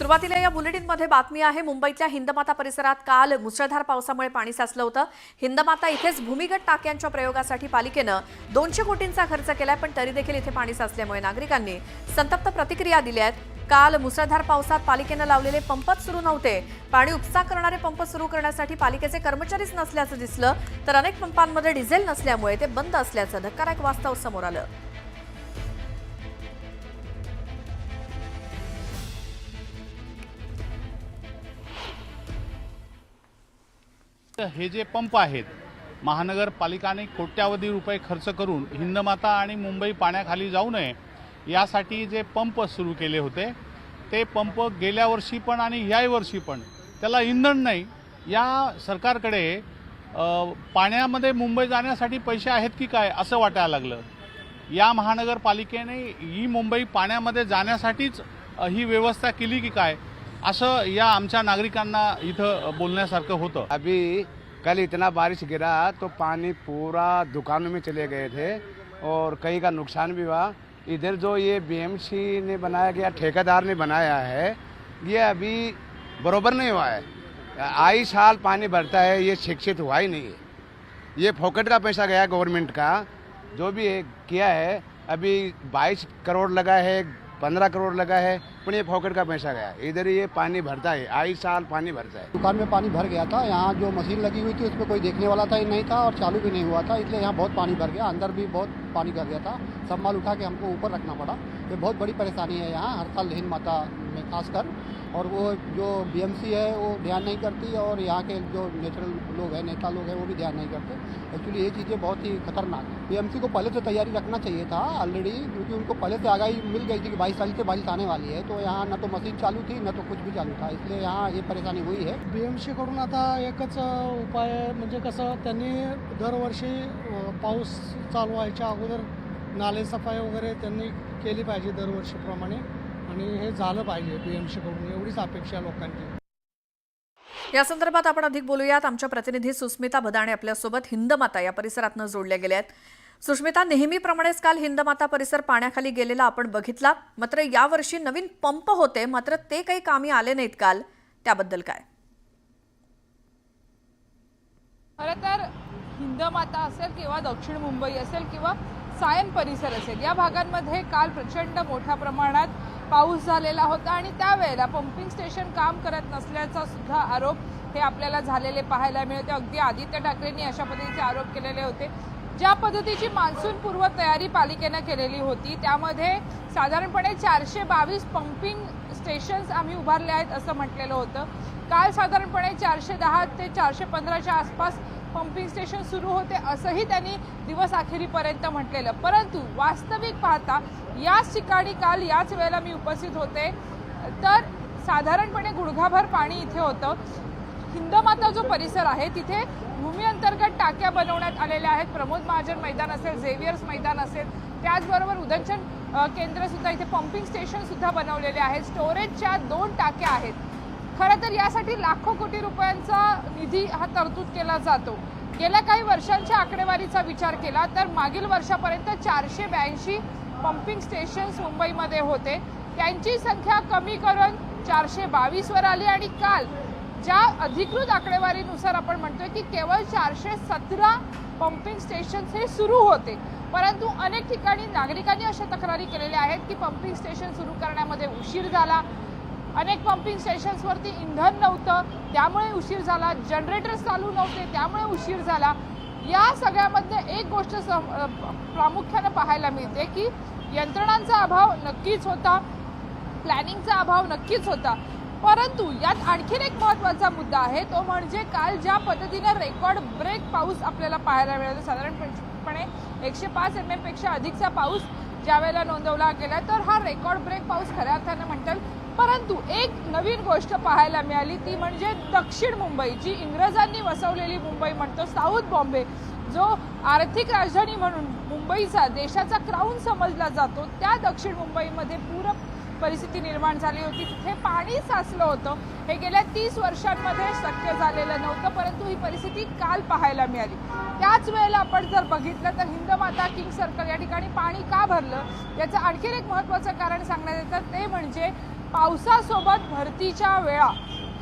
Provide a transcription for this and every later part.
सुरुवातीला या बुलेटिनमध्ये बातमी आहे। मुंबईतल्या हिंदमाता परिसरात काल मुसळधार पावसामुळे पाणी साचलं होतं। हिंदमाता इथेच भूमिगत टाक्यांच्या प्रयोगासाठी पालिकेनं 200 कोटींचा खर्च केलाय, पण तरी देखील इथे पाणी साचल्यामुळे नागरिकांनी संतप्त प्रतिक्रिया दिल्या आहेत। काल मुसळधार पावसात पालिकेनं लावलेले पंपच सुरू नव्हते। पाणी उपसा करणारे पंप सुरू करण्यासाठी पालिकेचे कर्मचारीच नसल्याचं दिसलं, तर अनेक पंपांमध्ये डिझेल नसल्यामुळे ते बंद असल्याचं धक्कादायक वास्तव समोर आलं। हे जे पंप आहेत, महानगरपालिकाने कोट्यावधी रुपये खर्च करून हिंदमाता आणि मुंबई पाण्याखाली जाऊ नये यासाठी जे पंप सुरू केले होते, ते पंप गेल्या वर्षी पण आणि याही वर्षी पण त्याला इंधन नाही। या सरकारकडे पाण्यामध्ये मुंबई जाण्यासाठी पैसे आहेत की काय असं वाटायला लागलं। या महानगरपालिकेने ही मुंबई पाण्यामध्ये जाण्यासाठीच ही व्यवस्था केली की काय असं या आमच्या नागरिकांना इथं बोलण्यासारखं होतं। अभी कल इतना बारिश गिरा तो पानी पूरा दुकानों में चले गए थे और कई का नुकसान भी हुआ। इधर जो ये बीएमसी ने बनाया गया, ठेकेदार ने बनाया है, ये अभी बरोबर नहीं हुआ है। आई साल पानी भरता है, ये शिक्षित हुआ ही नहीं है। ये फोकट का पैसा गया गवर्नमेंट का, जो भी किया है। अभी 22 करोड़ लगा है, 15 करोड़ लगा है, पर ये फोकट का पैसा गया। इधर ये पानी भरता है, आई साल पानी भरता है। दुकान में पानी भर गया था। यहाँ जो मशीन लगी हुई थी उस पर कोई देखने वाला था ही नहीं था और चालू भी नहीं हुआ था, इसलिए यहाँ बहुत पानी भर गया। अंदर भी बहुत पानी भर गया था। सब माल उठा के हमको ऊपर रखना पड़ा। ये बहुत बड़ी परेशानी है यहाँ हर साल हिंदमाता में खासकर। और वो जो बीएमसी है वो ध्यान नहीं करती और यहाँ के जो नेचुरल लोग हैं, नेता लोग हैं, वो भी ध्यान नहीं करते। एक्चुअली ये चीज़ें बहुत ही खतरनाक है। बीएमसी को पहले से तैयारी रखना चाहिए था ऑलरेडी, क्योंकि उनको पहले से आगाही मिल गई थी कि 22 तारीख से बारिश आने वाली है। तो यहाँ न तो मशीन चालू थी न तो कुछ भी चालू था, इसलिए यहाँ ये परेशानी हुई है। बीएमसी कडून आता एकच उपाय म्हणजे कसं, त्यांनी दरवर्षी पाऊस चालू व्हायच्या अगोदर नाले सफाई वगैरे त्यांनी केली पाहिजे दरवर्षीप्रमाणे, आणि हे झालं पाहिजे बीएमसी कडून, एवढीच अपेक्षा लोकांची। या संदर्भात आपण अधिक बोलूयात। आमच्या प्रतिनिधी सुस्मिता भदाणे आपल्यासोबत हिंदमाता या परिसरातनं जोडल्या गेल्या आहेत। सुस्मिता, नेहमीप्रमाणेच काल हिंदमाता परिसर पाण्याखाली गेलेला आपण बघितला, मात्र यावर्षी नवीन पंप होते, मात्र ते काही कामी आले नाहीत काल, त्याबद्दल काय? खरं तर हिंदमाता असेल किंवा दक्षिण मुंबई असेल किंवा सायन परिसर असेल, या भागांमध्ये काल प्रचंड मोठ्या प्रमाणात पाऊस झालेला होता आणि त्यावेळेला पंपिंग स्टेशन काम करत नसल्याचा सुद्धा आरोप हे आपल्याला झालेले पाहायला मिळते। अगदी आदित्य ठाकरेंनी अशा पद्धतीचे आरोप केलेले होते। ज्या पद्धतीची मान्सून पूर्व तयारी पालिकेने केलेली होती, त्यामध्ये साधारणपणे 422 पंपिंग स्टेशन्स आम्ही उभारले आहेत असं म्हटलेलं होतं। काल साधारणपणे 410 ते 415च्या आसपास पंपिंग स्टेशन सुरू होते असंही त्यांनी दिवस अखेरीपर्यंत म्हटलेलं, परंतु वास्तविक पाहता याच ठिकाणी काल याच वेळेला मी उपस्थित होते तर साधारणपणे गुडघाभर पाणी इथे होतं। हिंदमाता जो परिसर आहे तिथे भूमी अंतर्गत टाक्या बनवण्यात आलेल्या आहेत। प्रमोद महाजन मैदान असेल, झेवियर्स मैदान असेल, त्याचबरोबर उदंचन केंद्र सुद्धा इथे पंपिंग स्टेशन सुद्धा बनवलेले आहेत। स्टोरेजच्या 2 टाक्या आहेत। खरं तर यासाठी लाखो कोटी रुपयांचा निधी हा तरतूद केला जातो। गेल्या काही वर्षांच्या आकडेवारीचा विचार केला तर मागील वर्षापर्यंत 482 पंपिंग स्टेशन्स मुंबईमध्ये होते, त्यांची संख्या कमी करून 422 वर आली आणि काल ज्या अधिकृत आकडेवारीनुसार आपण म्हणतोय की केवळ 417 पंपिंग स्टेशन्स हे सुरू होते। परंतु अनेक ठिकाणी नागरिकांनी अशा तक्रारी केलेल्या आहेत की पंपिंग स्टेशन सुरू करण्यामध्ये उशीर झाला, अनेक पंपिंग स्टेशन्सवरती इंधन नव्हतं त्यामुळे उशीर झाला, जनरेटर्स चालू नव्हते त्यामुळे उशीर झाला। या सगळ्यामध्ये एक गोष्ट प्रामुख्याने पाहायला मिळते की यंत्रणांचा अभाव नक्कीच होता, प्लॅनिंगचा अभाव नक्कीच होता, परंतु यात आणखीन एक महत्त्वाचा मुद्दा आहे, तो म्हणजे काल ज्या पद्धतीने रेकॉर्ड ब्रेक पाऊस आपल्याला पाहायला मिळाला, साधारणपणे 105 mm पेक्षा अधिकचा पाऊस ज्यावेळेला नोंदवला गेला, तर हा रेकॉर्ड ब्रेक पाऊस खऱ्या अर्थाने म्हणतात। परंतु एक नवीन गोष्ट पाहायला मिळाली ती म्हणजे दक्षिण मुंबई, जी इंग्रजांनी वसवलेली मुंबई म्हणतो, साऊथ बॉम्बे, जो आर्थिक राजधानी म्हणून मुंबईचा देशाचा क्राऊन समजला जातो, त्या दक्षिण मुंबईमध्ये पूर परिस्थिती निर्माण झाली होती। तिथे पाणी साचलं होतं, हे गेल्या 30 वर्षांमध्ये शक्य झालेलं नव्हतं, परंतु ही परिस्थिती काल पाहायला मिळाली। त्याच वेळेला आपण जर बघितलं तर हिंदमाता, किंग सर्कल या ठिकाणी पाणी का भरलं याचं आणखीन एक महत्त्वाचं कारण सांगण्यात येतं, ते म्हणजे पावसासोबत भरतीच्या वेळा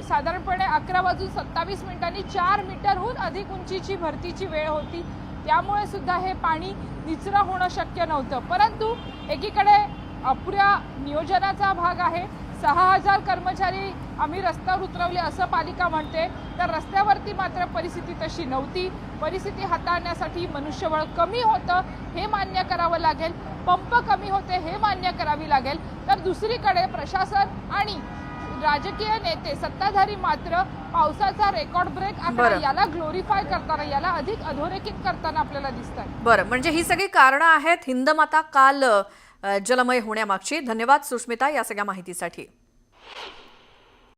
साधारणपणे 11:27 4 मीटरहून अधिक उंचीची भरतीची वेळ होती, त्यामुळे सुद्धा हे पाणी निचरा होणं शक्य नव्हतं. परंतु एकीकडे अपुऱ्या नियोजनाचा भाग आहे. 6,000 कर्मचारी आम्ही रस्त्यावर उतरवले असं पालिका म्हणते, तर रस्त्यावरती मात्र परिस्थिती तशी नव्हती. परिस्थिती हाताळण्यासाठी मनुष्यबळ कमी होतं हे मान्य करावं लागेल, पंप कमी होते हे मान्य करावी लागेल. तर दुसरीकडे प्रशासन आणि राजकीय नेते सत्ताधारी मात्र पावसाचा रेकॉर्ड ब्रेक आकडा बरं. याला ग्लोरीफाय करताना, याला अधिक अधोरेखित करताना आपल्याला दिसतात. बरं, म्हणजे ही सगळी कारणं आहेत हिंदमाता काल जलमय होण्यामागची. धन्यवाद सुष्मिता या सगळ्या माहितीसाठी.